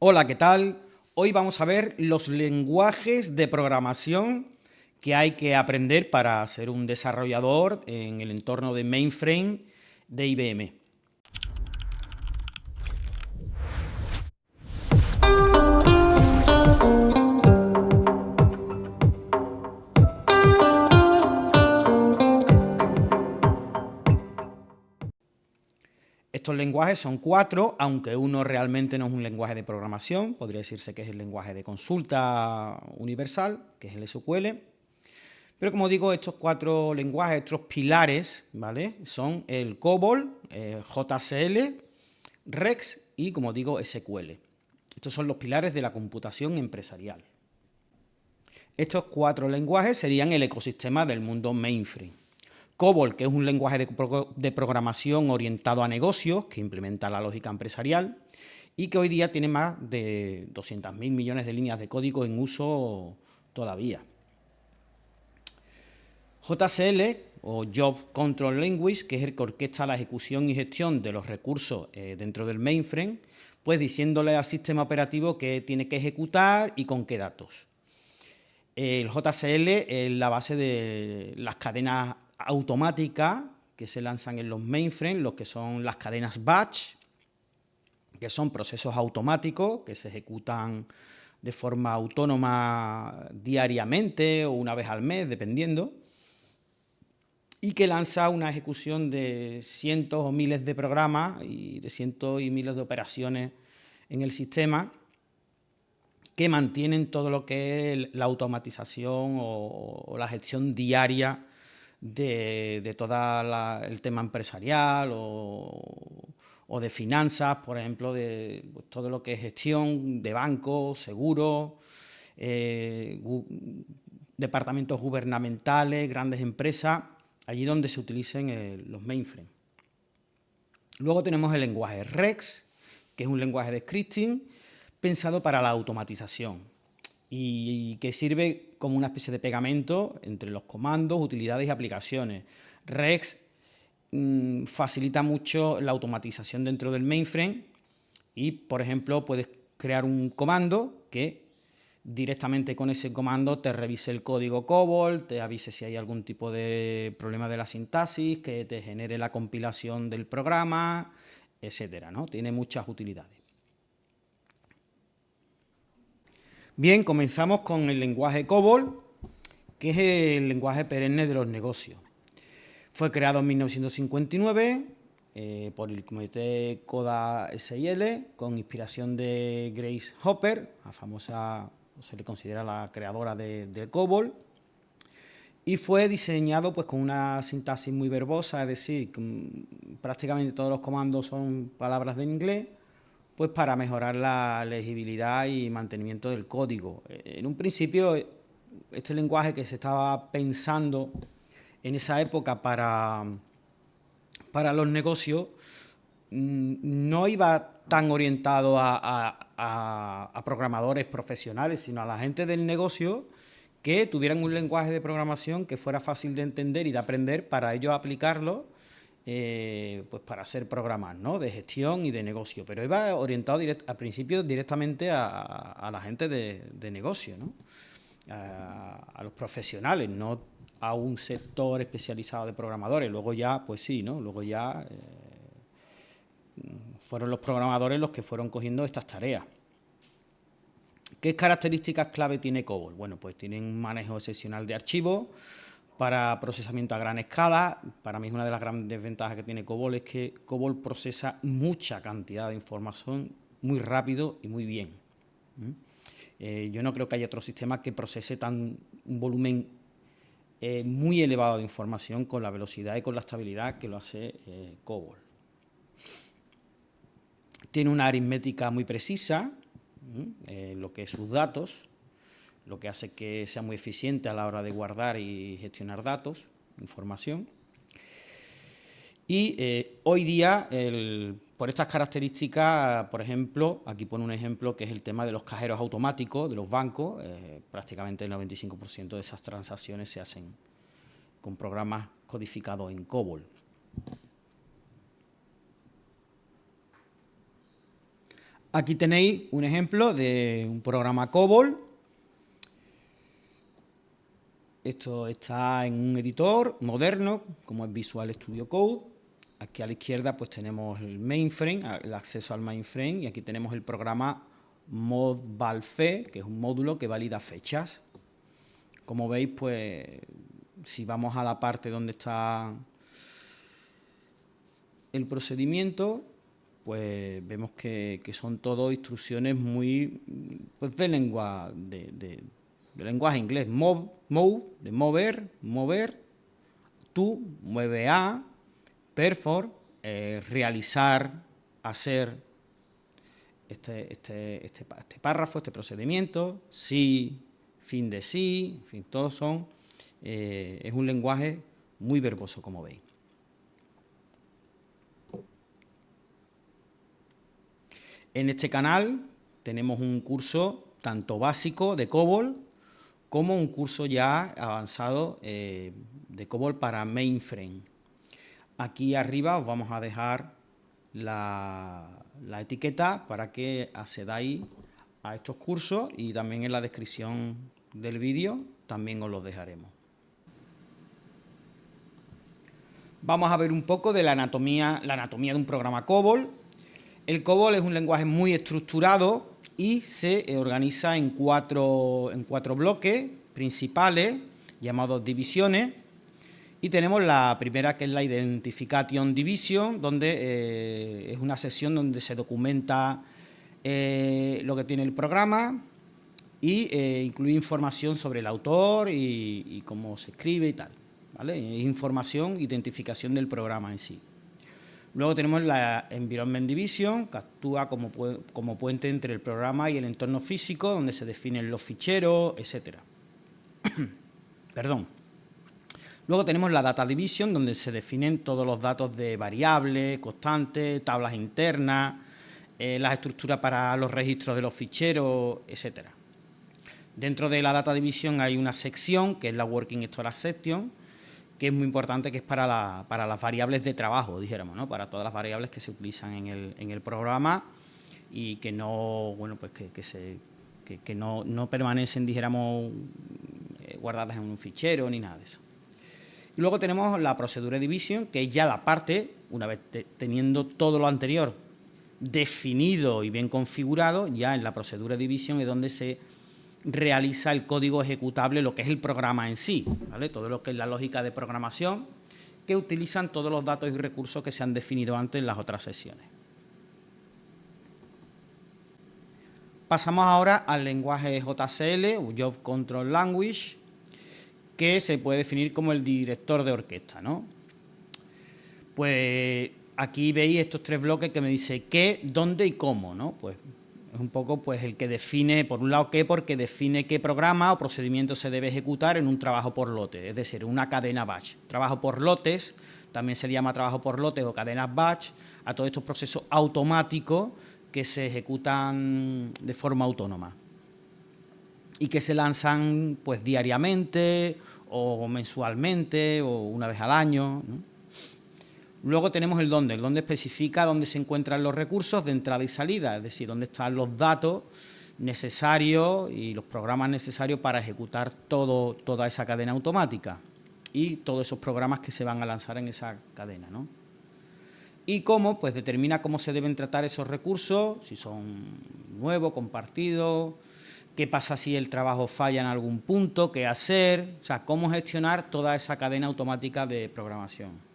Hola, ¿qué tal? Hoy vamos a ver los lenguajes de programación que hay que aprender para ser un desarrollador en el entorno de mainframe de IBM. Estos lenguajes son 4, aunque uno realmente no es un lenguaje de programación, podría decirse que es el lenguaje de consulta universal, que es el SQL. Pero como digo, estos 4 lenguajes, estos pilares, ¿vale? Son el COBOL, JCL, REX y, como digo, SQL. Estos son los pilares de la computación empresarial. Estos 4 lenguajes serían el ecosistema del mundo mainframe. COBOL, que es un lenguaje de programación orientado a negocios, que implementa la lógica empresarial y que hoy día tiene más de 200.000 millones de líneas de código en uso todavía. JCL, o Job Control Language, que es el que orquesta la ejecución y gestión de los recursos dentro del mainframe, pues diciéndole al sistema operativo qué tiene que ejecutar y con qué datos. El JCL es la base de las cadenas automáticas que se lanzan en los mainframes, lo que son las cadenas batch, que son procesos automáticos que se ejecutan de forma autónoma diariamente o una vez al mes, dependiendo, y que lanza una ejecución de cientos o miles de programas y de cientos y miles de operaciones en el sistema que mantienen todo lo que es la automatización o la gestión diaria de todo el tema empresarial o de finanzas, por ejemplo, de pues, todo lo que es gestión de bancos, seguros, departamentos gubernamentales, grandes empresas, allí donde se utilicen los mainframes. Luego tenemos el lenguaje REX, que es un lenguaje de scripting pensado para la automatización y que sirve como una especie de pegamento entre los comandos, utilidades y aplicaciones. REX facilita mucho la automatización dentro del mainframe y, por ejemplo, puedes crear un comando que directamente con ese comando te revise el código COBOL, te avise si hay algún tipo de problema de la sintaxis, que te genere la compilación del programa, etcétera, ¿no? Tiene muchas utilidades. Bien, comenzamos con el lenguaje COBOL, que es el lenguaje perenne de los negocios. Fue creado en 1959 por el comité CODA SIL, con inspiración de Grace Hopper, la famosa, se le considera la creadora del COBOL, y fue diseñado pues, con una sintaxis muy verbosa, es decir, prácticamente todos los comandos son palabras de inglés, pues para mejorar la legibilidad y mantenimiento del código. En un principio, este lenguaje que se estaba pensando en esa época para los negocios no iba tan orientado a programadores profesionales, sino a la gente del negocio que tuvieran un lenguaje de programación que fuera fácil de entender y de aprender para ellos aplicarlo pues para hacer programas, ¿no? De gestión y de negocio, pero iba orientado al principio directamente a la gente de negocio, ¿no? A los profesionales, no a un sector especializado de programadores. Luego ya, pues sí, ¿no? Luego ya fueron los programadores los que fueron cogiendo estas tareas. ¿Qué características clave tiene COBOL? Bueno, pues tiene un manejo excepcional de archivos para procesamiento a gran escala. Para mí es una de las grandes ventajas que tiene COBOL es que COBOL procesa mucha cantidad de información muy rápido y muy bien. Yo no creo que haya otro sistema que procese un volumen muy elevado de información con la velocidad y con la estabilidad que lo hace COBOL. Tiene una aritmética muy precisa, lo que es sus datos, lo que hace que sea muy eficiente a la hora de guardar y gestionar datos, información. Y hoy día, por estas características, por ejemplo, aquí pone un ejemplo que es el tema de los cajeros automáticos de los bancos. Prácticamente el 95% de esas transacciones se hacen con programas codificados en COBOL. Aquí tenéis un ejemplo de un programa COBOL. Esto está en un editor moderno, como es Visual Studio Code. Aquí a la izquierda pues tenemos el mainframe, el acceso al mainframe, y aquí tenemos el programa ModValFe, que es un módulo que valida fechas. Como veis, pues, si vamos a la parte donde está el procedimiento, pues vemos que son todo instrucciones muy, pues, de lenguaje inglés. Move, de mover, to, mueve a, perform, realizar, hacer este párrafo, este procedimiento, sí, fin de sí, en fin, todos son, es un lenguaje muy verboso, como veis. En este canal tenemos un curso tanto básico de COBOL como un curso ya avanzado de COBOL para mainframe. Aquí arriba os vamos a dejar la etiqueta para que accedáis a estos cursos, y también en la descripción del vídeo también os los dejaremos. Vamos a ver un poco de la anatomía de un programa COBOL. El COBOL es un lenguaje muy estructurado y se organiza en cuatro bloques principales, llamados divisiones. Y tenemos la primera, que es la Identification Division, donde es una sección donde se documenta lo que tiene el programa y incluye información sobre el autor y cómo se escribe y tal, ¿vale? Información, identificación del programa en sí. Luego tenemos la Environment Division, que actúa como puente entre el programa y el entorno físico, donde se definen los ficheros, etcétera. Perdón. Luego tenemos la Data Division, donde se definen todos los datos de variables, constantes, tablas internas, las estructuras para los registros de los ficheros, etcétera. Dentro de la Data Division hay una sección, que es la Working Storage Section, que es muy importante, que es para las variables de trabajo, dijéramos, ¿no? Para todas las variables que se utilizan en el programa y que no, bueno, pues que no permanecen, dijéramos, guardadas en un fichero ni nada de eso. Y luego tenemos la Procedure Division, que es ya la parte, una vez teniendo todo lo anterior definido y bien configurado, ya en la Procedure Division es donde se realiza el código ejecutable, lo que es el programa en sí, ¿vale? Todo lo que es la lógica de programación, que utilizan todos los datos y recursos que se han definido antes en las otras sesiones. Pasamos ahora al lenguaje JCL, o Job Control Language, que se puede definir como el director de orquesta, ¿no? Pues aquí veis estos tres bloques que me dice qué, dónde y cómo, ¿no? Pues es un poco, pues, el que define, por un lado, qué, porque define qué programa o procedimiento se debe ejecutar en un trabajo por lote, es decir, una cadena batch. Trabajo por lotes, también se le llama trabajo por lotes o cadenas batch a todos estos procesos automáticos que se ejecutan de forma autónoma y que se lanzan, pues, diariamente o mensualmente o una vez al año, ¿no? Luego tenemos el dónde especifica dónde se encuentran los recursos de entrada y salida, es decir, dónde están los datos necesarios y los programas necesarios para ejecutar toda esa cadena automática y todos esos programas que se van a lanzar en esa cadena, ¿no? Y cómo, pues determina cómo se deben tratar esos recursos, si son nuevos, compartidos, qué pasa si el trabajo falla en algún punto, qué hacer, o sea, cómo gestionar toda esa cadena automática de programación.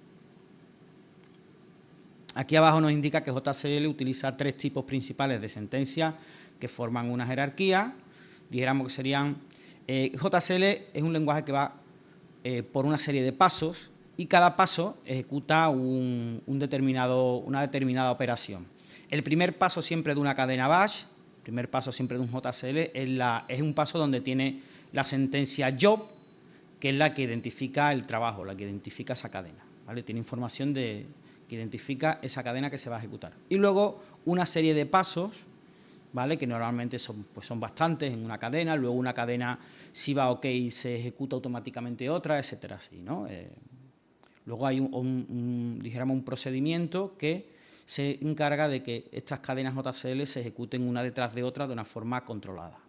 Aquí abajo nos indica que JCL utiliza tres tipos principales de sentencias que forman una jerarquía. Dijéramos que serían... JCL es un lenguaje que va por una serie de pasos y cada paso ejecuta una determinada operación. El primer paso siempre de una cadena bash, el primer paso siempre de un JCL, es un paso donde tiene la sentencia job, que es la que identifica el trabajo, la que identifica esa cadena, ¿vale? Tiene información que identifica esa cadena que se va a ejecutar. Y luego una serie de pasos, ¿vale? Que normalmente son bastantes en una cadena. Luego una cadena, si va ok, se ejecuta automáticamente otra, etcétera, así, ¿no? Luego hay dijéramos, un procedimiento que se encarga de que estas cadenas JCL se ejecuten una detrás de otra de una forma controlada.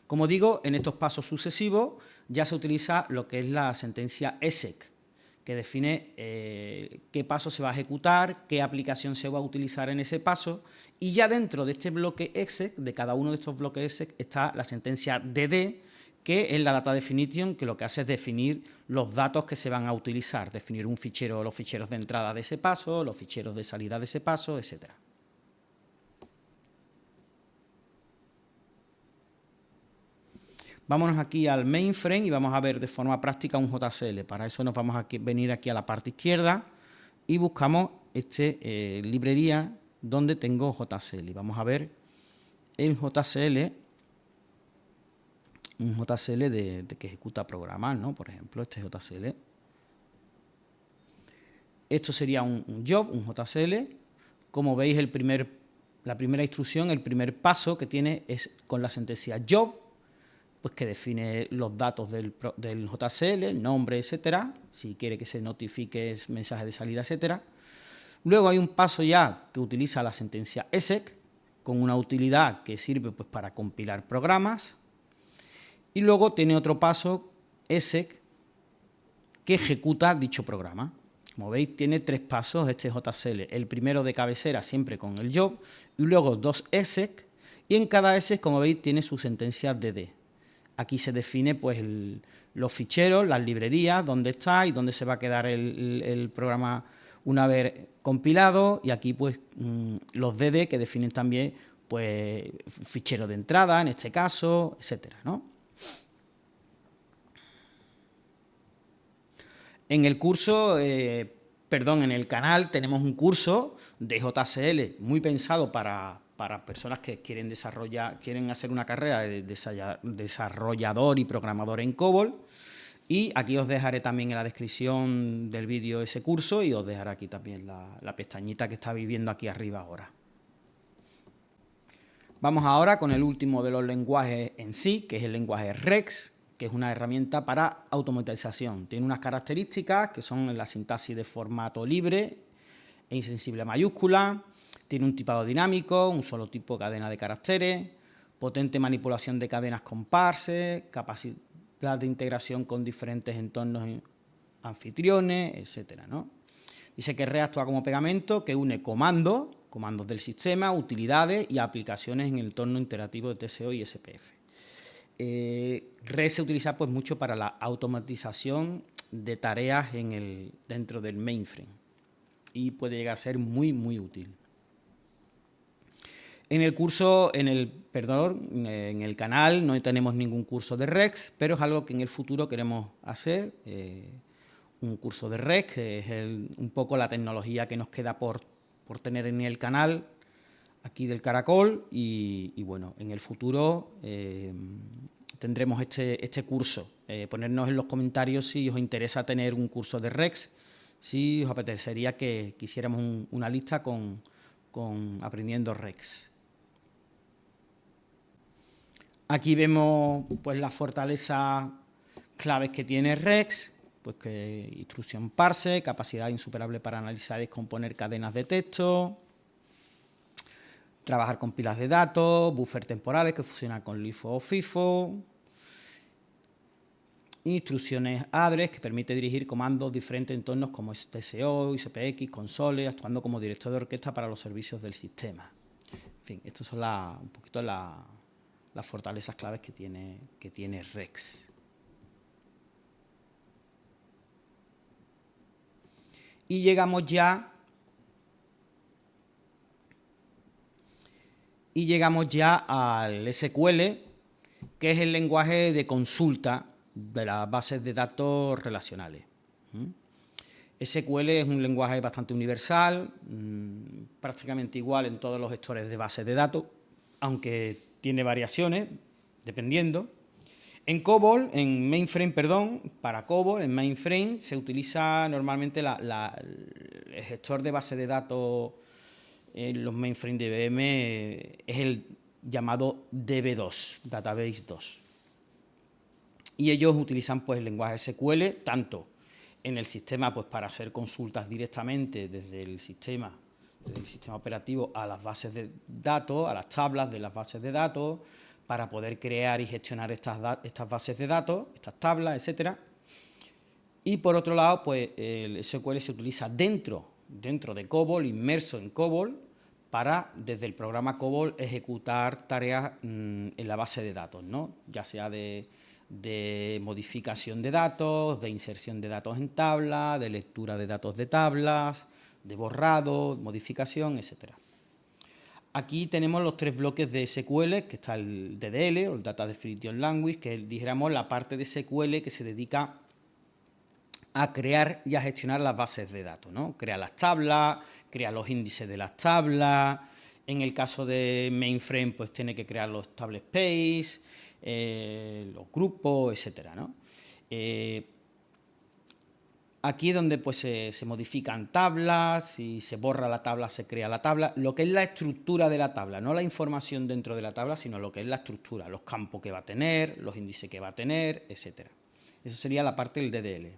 Como digo, en estos pasos sucesivos ya se utiliza lo que es la sentencia ESEC, que define qué paso se va a ejecutar, qué aplicación se va a utilizar en ese paso, y ya dentro de este bloque ESEC, de cada uno de estos bloques ESEC, está la sentencia DD, que es la data definition, que lo que hace es definir los datos que se van a utilizar, definir un fichero, los ficheros de entrada de ese paso, los ficheros de salida de ese paso, etcétera. Vámonos aquí al mainframe y vamos a ver de forma práctica un JCL. Para eso nos vamos a venir aquí a la parte izquierda y buscamos esta librería donde tengo JCL. Y vamos a ver el JCL, un JCL de que ejecuta programas, ¿no? Por ejemplo, este JCL. Esto sería un job, un JCL. Como veis, la primera instrucción, el primer paso que tiene es con la sentencia job, pues que define los datos del JCL, el nombre, etcétera, si quiere que se notifique mensaje de salida, etcétera. Luego hay un paso ya que utiliza la sentencia ESEC, con una utilidad que sirve pues, para compilar programas. Y luego tiene otro paso, ESEC, que ejecuta dicho programa. Como veis, tiene 3 pasos este JCL. El primero de cabecera siempre con el job, y luego 2 ESEC, y en cada ESEC, como veis, tiene su sentencia DD. Aquí se define pues, los ficheros, las librerías, dónde está y dónde se va a quedar el programa una vez compilado. Y aquí pues, los DD que definen también pues, fichero de entrada, en este caso, etcétera, ¿no? En el curso, en el canal tenemos un curso de JCL muy pensado para personas que quieren hacer una carrera de desarrollador y programador en COBOL. Y aquí os dejaré también en la descripción del vídeo ese curso y os dejaré aquí también la pestañita que estáis viendo aquí arriba ahora. Vamos ahora con el último de los lenguajes en sí, que es el lenguaje REX, que es una herramienta para automatización. Tiene unas características que son la sintaxis de formato libre e insensible a mayúsculas. Tiene un tipado dinámico, un solo tipo de cadena de caracteres, potente manipulación de cadenas con parse, capacidad de integración con diferentes entornos anfitriones, etcétera, ¿no? Dice que REX actúa como pegamento que une comandos del sistema, utilidades y aplicaciones en el entorno interactivo de TSO y SPF. REX se utiliza pues, mucho para la automatización de tareas dentro del mainframe y puede llegar a ser muy, muy útil. En el canal no tenemos ningún curso de REX, pero es algo que en el futuro queremos hacer, un curso de REX, que es un poco la tecnología que nos queda por tener en el canal aquí del Caracol y bueno, en el futuro tendremos este curso. Ponernos en los comentarios si os interesa tener un curso de REX, si os apetecería que hiciéramos una lista con aprendiendo REX. Aquí vemos pues, las fortalezas claves que tiene REX, pues que instrucción parse, capacidad insuperable para analizar y descomponer cadenas de texto, trabajar con pilas de datos, buffers temporales que funcionan con LIFO o FIFO, instrucciones address que permite dirigir comandos diferentes entornos como TSO, ISPX, consoles, actuando como director de orquesta para los servicios del sistema. En fin, estas son un poquito las fortalezas claves que tiene REX. Y llegamos ya al SQL, que es el lenguaje de consulta de las bases de datos relacionales. SQL es un lenguaje bastante universal, prácticamente igual en todos los gestores de bases de datos, aunque tiene variaciones, dependiendo. En COBOL, para COBOL, en mainframe, se utiliza normalmente el gestor de base de datos en los mainframe de IBM, es el llamado DB2, Database 2. Y ellos utilizan pues, el lenguaje SQL tanto en el sistema, pues para hacer consultas directamente desde el sistema operativo a las bases de datos, a las tablas de las bases de datos, para poder crear y gestionar estas bases de datos, estas tablas, etcétera. Y por otro lado, pues el SQL se utiliza dentro de COBOL, inmerso en COBOL, para desde el programa COBOL ejecutar tareas en la base de datos, ¿no? Ya sea de modificación de datos, de inserción de datos en tabla, de lectura de datos de tablas, de borrado, modificación, etcétera. Aquí tenemos los 3 bloques de SQL, que está el DDL, o el Data Definition Language, que es, dijéramos, la parte de SQL que se dedica a crear y a gestionar las bases de datos, ¿no? Crea las tablas, crea los índices de las tablas. En el caso de mainframe, pues tiene que crear los table space, los grupos, etcétera, ¿no? Aquí es donde pues, se modifican tablas, si se borra la tabla, se crea la tabla, lo que es la estructura de la tabla, no la información dentro de la tabla, sino lo que es la estructura, los campos que va a tener, los índices que va a tener, etcétera. Eso sería la parte del DDL.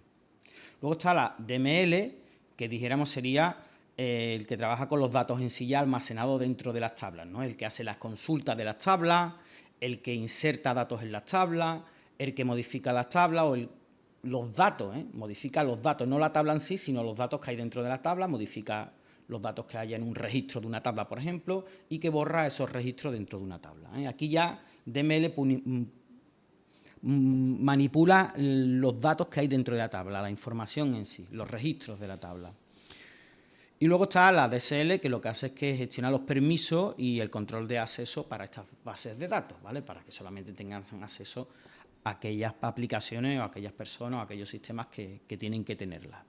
Luego está la DML, que dijéramos sería el que trabaja con los datos en sí ya almacenados dentro de las tablas, ¿no? El que hace las consultas de las tablas, el que inserta datos en las tablas, el que modifica las tablas o los datos, modifica los datos, no la tabla en sí, sino los datos que hay dentro de la tabla, modifica los datos que haya en un registro de una tabla, por ejemplo, y que borra esos registros dentro de una tabla. Aquí ya DML manipula los datos que hay dentro de la tabla, la información en sí, los registros de la tabla. Y luego está la DSL, que lo que hace es que gestiona los permisos y el control de acceso para estas bases de datos, ¿vale? Para que solamente tengan acceso a aquellas aplicaciones o a aquellas personas o a aquellos sistemas que tienen que tenerlas.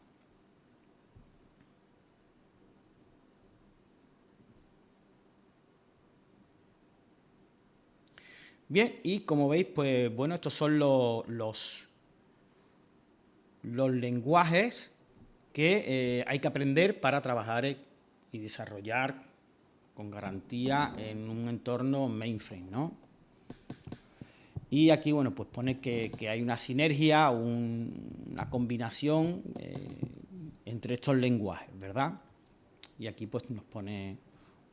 Bien, y como veis, pues bueno, estos son los lenguajes que hay que aprender para trabajar y desarrollar con garantía en un entorno mainframe, ¿no? Y aquí, bueno, pues pone que hay una sinergia, una combinación entre estos lenguajes, ¿verdad? Y aquí pues nos pone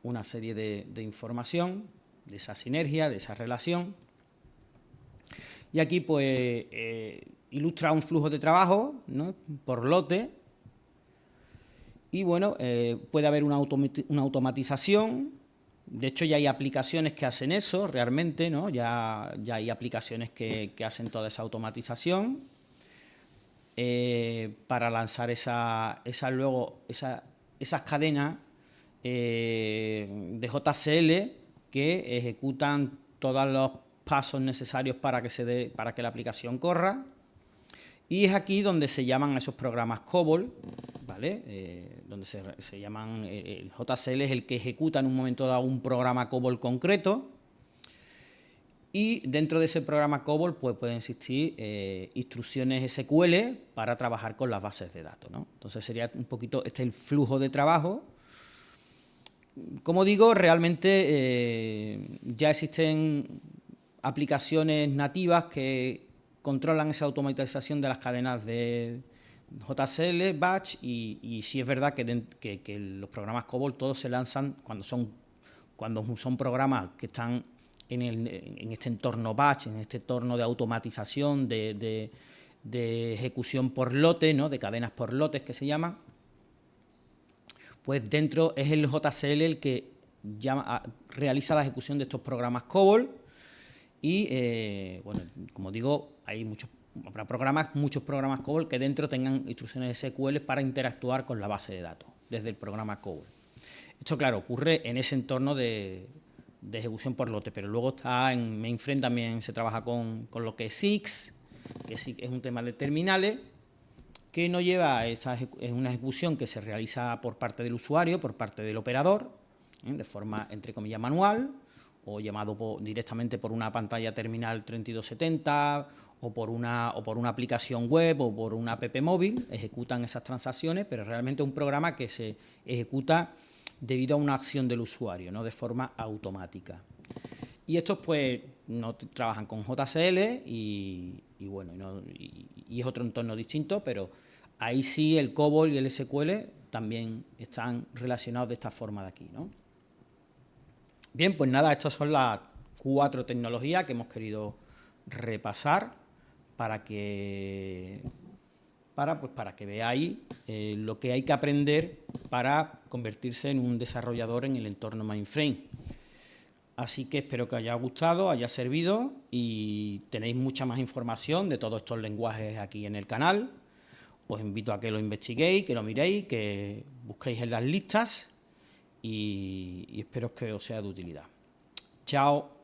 una serie de información de esa sinergia, de esa relación. Y aquí pues ilustra un flujo de trabajo, ¿no? Por lote. Y bueno, puede haber una automatización. De hecho, ya hay aplicaciones que hacen eso realmente, ¿no? Ya hay aplicaciones que hacen toda esa automatización para lanzar esas cadenas de JCL que ejecutan todos los pasos necesarios para que la aplicación corra. Y es aquí donde se llaman esos programas COBOL, ¿vale? Donde se llaman, el JCL es el que ejecuta en un momento dado un programa COBOL concreto, y dentro de ese programa COBOL pues pueden existir instrucciones SQL para trabajar con las bases de datos, ¿no? Entonces sería un poquito, el flujo de trabajo. Como digo, realmente ya existen aplicaciones nativas que controlan esa automatización de las cadenas de JCL, Batch, y sí es verdad que los programas COBOL todos se lanzan cuando son programas que están en este entorno Batch, en este entorno de automatización, de ejecución por lote, ¿no? De cadenas por lotes que se llaman. Pues dentro es el JCL el que realiza la ejecución de estos programas COBOL y, bueno, como digo, hay muchos programas COBOL que dentro tengan instrucciones SQL para interactuar con la base de datos desde el programa COBOL. Esto, claro, ocurre en ese entorno de ejecución por lote, pero luego está en mainframe, también se trabaja con lo que es SIX, que es un tema de terminales, que no lleva, es una ejecución que se realiza por parte del usuario, por parte del operador, de forma, entre comillas, manual, o llamado directamente por una pantalla terminal 3270, o por una aplicación web, o por una app móvil, ejecutan esas transacciones, pero realmente es un programa que se ejecuta debido a una acción del usuario, no de forma automática. Y estos pues no trabajan con JCL y bueno, y es otro entorno distinto, pero ahí sí el COBOL y el SQL también están relacionados de esta forma de aquí, ¿no? Bien, pues nada, estas son las 4 tecnologías que hemos querido repasar para que veáis lo que hay que aprender para convertirse en un desarrollador en el entorno mainframe. Así que espero que os haya gustado, haya servido y tenéis mucha más información de todos estos lenguajes aquí en el canal. Os invito a que lo investiguéis, que lo miréis, que busquéis en las listas y espero que os sea de utilidad. Chao.